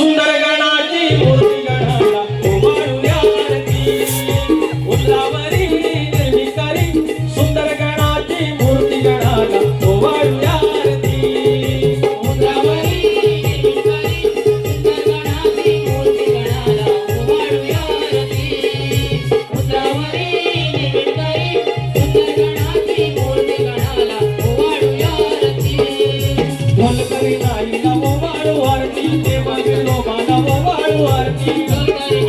सुंदर गणाची मूर्ती गणाला ओवाळूया आरती उंबरावरी निर्मी करी सुंदर गणाची मूर्ती गणाला ओवाळूया आरती उंबरावरी निर्मी करी सुंदर गणाची मूर्ती गणाला ओवाळूया आरती उंबरावरी निर्मी करी सुंदर गणाची मूर्ती गणाला ओवाळूया आरती ढोल करी नाईला ओवाळू आरती देव विठोबाला ओवाळू आरती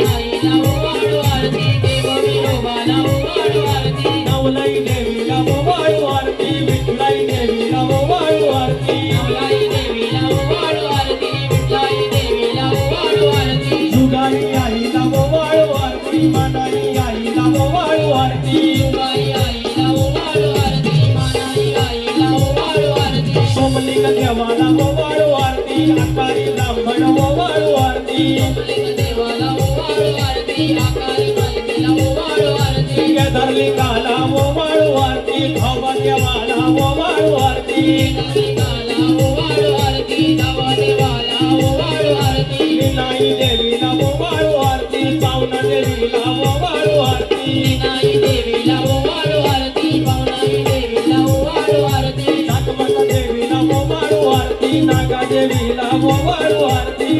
आईला ओवाळू आरती देव विठोबाला ओवाळू आरती नवलाई देवीला ओवाळू आरती विठुलाई देवीला ओवाळू आरती नवलाई देवीला ओवाळू आरती विठलाई देवीला ओवाळू आरती जुगाई आईला ओवाळू आरती मानाई आईला ओवाळू आरती जुगाई आईला ओवाळू आरती मानाई आईला ओवाळू आरती सोमलिंग देवाला ओवाळू आरती आकारी ब्राह्मण ओवाळू आरती सोमलिंग देवाला ओवाळू आरती आकारी मालकीला ओवाळू आरती धरलिंगाला ओवाळू आरती भावा देवाला ओवाळू आरती धरलिंगाला ओवाळू आरती धावा देवाला ओवाळू आरती विनाई देवीला ओवाळू आरती पावना देवीला ओवाळू आरती विनाई देवीला ओवाळू आरती पावनाई देवीला ओवाळू आरती नागमाता देवीला ओवाळू आरती नागा देवीला ओवाळू आरती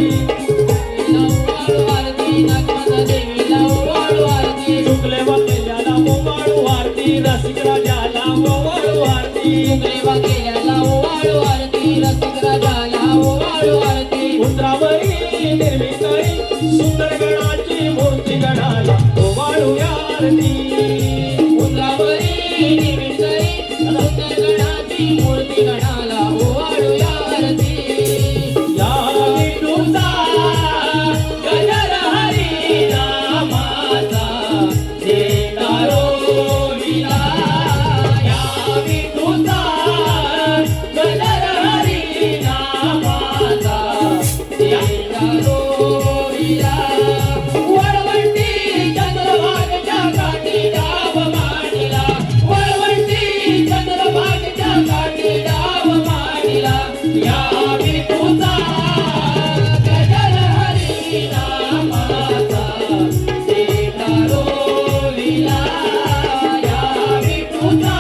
ओवाळू आरती नागमाता देवीला ओवाळू आरती शुक्ले वाकेल्याला ओवाळू आरती रसिक राजाला ओवाळू आरती देवा केल्याला ओवाळू आरती रसिक राजाला ओवाळू आरती उंबरावरी निर्मी करी सुंदर गणाची मूर्ती गणाला ओवाळूया आरती उंबरावरी निर्मी करी सुंदर गणाची मूर्ती गणाला ओवाळूया आरती या विठूचा गजर हरी नामाचा देणारो विला या विठूचा गजर हरी नामाचा देणारो विला वळवंटी चंद्रभागेच्या काठी डाव मांडला वळवंटी चंद्रभागेच्या काठी डाव मांडला या विठूचा गजर हरी नामाचा देणारो विला या विठूचा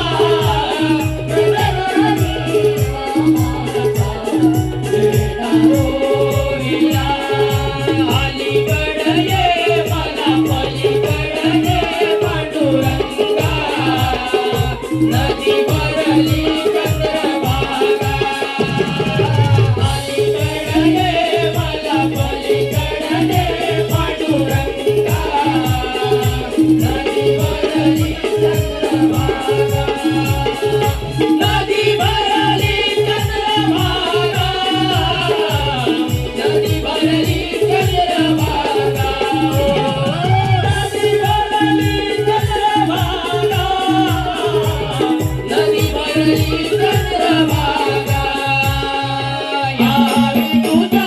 गजर हरी नामाचा देणारो विला अलीकड ये मला पलीकड ये पांडुरंगा नदी भरली चंद्रभागा अलीकड ये मला पलीकड ये पांडुरंगा नदी भरली चंद्रभागा नदी भरली चंद्रभागा नदी भरली चंद्रभागा नदी भरली चंद्रभागा नदी भरली चंद्रभागा या विठूचा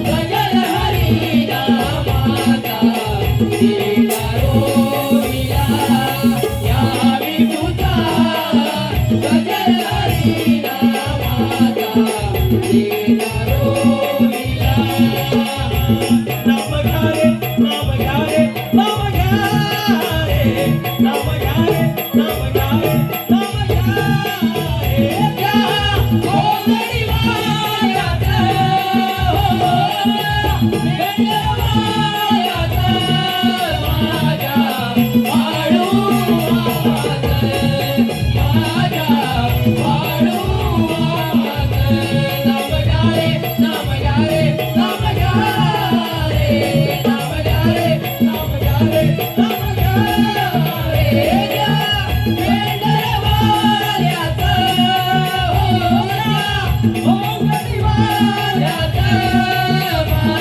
गजर हरी नामाचा देणारो विला या विठूचा गजर हरी नामाचा देणारो विला नाम घ्या रे नाम घ्या रे नाम घ्या रे नाम घ्या रे नाम घ्या रे नाम घ्या रे घ्या हो गणिवायात हो गणिवायात माझ्या वाळू वामात माझ्या वाळू वामात नाम घ्या रे नाम घ्या रे नाम घ्या रे नाम घ्या रे नाम घ्या रे नाम घ्या रे घ्या वेंडरवाल्यात हो गणिवाल्यात माझ्या